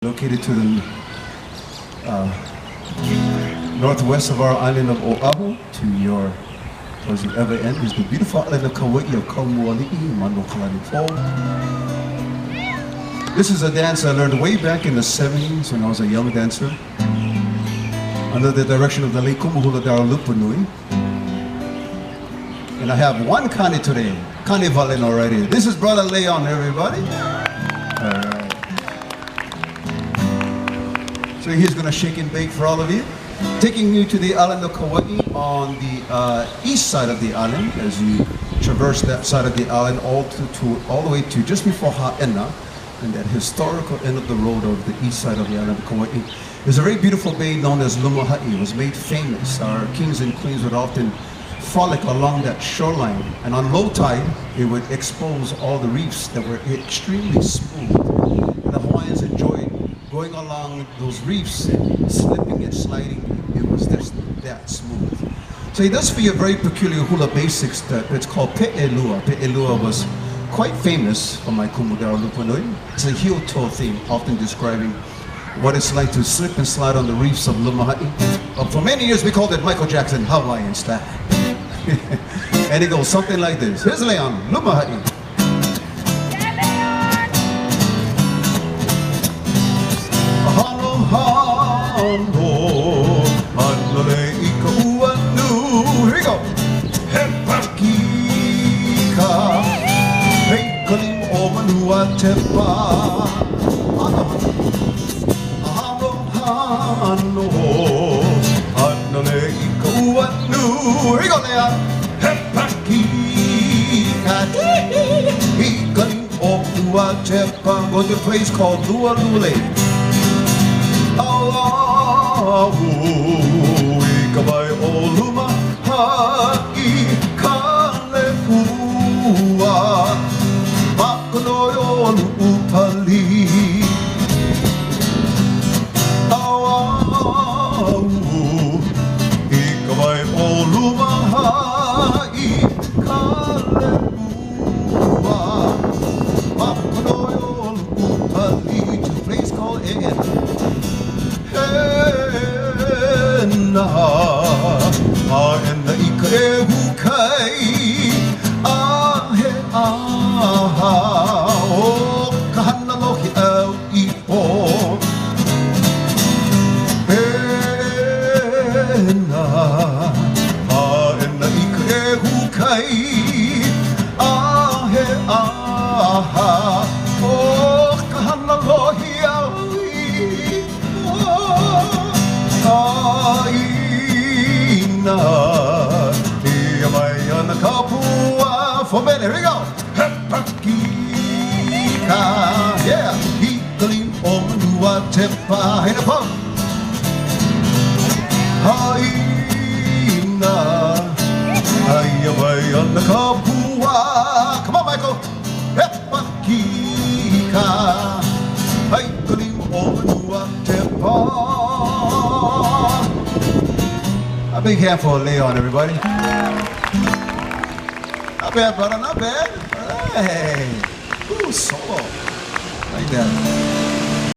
Located to the northwest of our island of Oahu, to your towards the other end is the beautiful island of Kauai of Kamalani, Manokalani Fall. This is a dance I learned way back in the 70s when I was a young dancer, under the direction of the late Kumu Hula Lupanui. And I have one kani today, kani valen already. This is brother Leion, everybody. All right. So he's going to shake and bake for all of you. Taking you to the island of Kauai on the east side of the island, as you traverse that side of the island all the way to just before Ha'ena, and that historical end of the road of the east side of the island of Kauai. There's a very beautiful bay known as Lumahaʻi. It was made famous. Our kings and queens would often frolic along that shoreline, and on low tide, it would expose all the reefs that were extremely smooth. And the Hawaiians enjoyed going along those reefs and slipping and sliding. It was just that smooth. So he does for you a very peculiar hula basics that's called pe'elua. Pe'elua was quite famous for my kumudera lupanui. It's a heel toe theme, often describing what it's like to slip and slide on the reefs of Lumahaʻi. For many years we called it Michael Jackson Hawaiian style. And it goes something like this. Here's Leion, Lumahaʻi. Here we go. Hepakika, Peikalim o manua tepa. Aloha anole ika uanu. Here we go, Leon. Hepakika, Peikalim o manua tepa. Going to a place called Lua Lule. Ikabai o Lumahaʻi kalehua makanoi o lu'upali Auau Ikabai o Lumahaʻi kalehua makanoi o lu'upali to a place called Leion. Na ika e hukai ahe aha o kahana lohi au I o na ika e hukai ahe aha o kahana lohi au For a minute, here we go. Hepakika, yeah. Hikalim o manua tepa. Hey, the pump. Haina, hayawai on the kapua. Come on, Michael. Hepakika, hikalim o manua tepa. A big hand for Leion, everybody. Not bad, brother, not bad. Hey, ooh, solo. Like that.